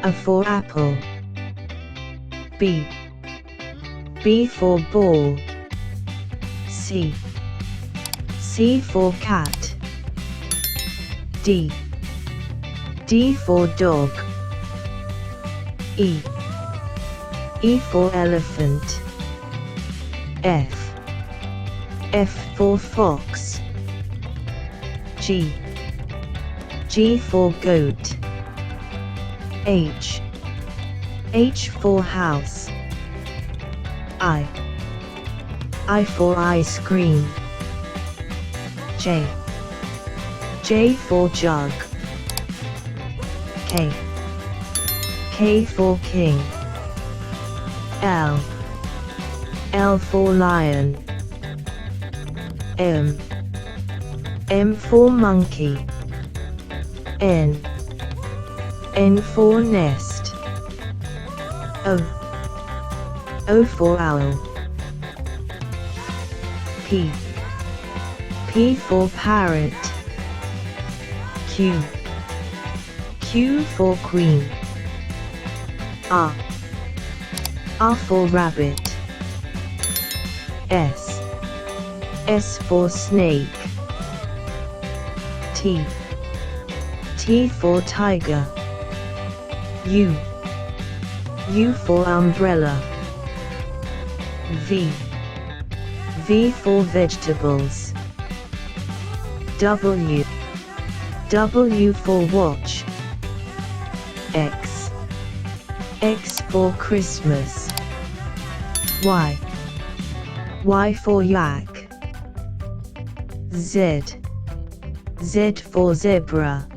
A for apple. B. B for ball. C. C for cat. D. D for dog. E. E for elephant. F. F for fox. G. G for goat. H. H for house. I. I for ice cream. J. J for jug. K. K for king. L. L for lion. M. M for monkey. N. N for nest. O. O for owl. P. P for parrot. Q. Q for queen. R. R for rabbit. S. S for snake. T. T for tiger. U. U for umbrella. V. V for vegetables. W. W for watch. X. X for Christmas. Y. Y for yak. Z. Z for zebra.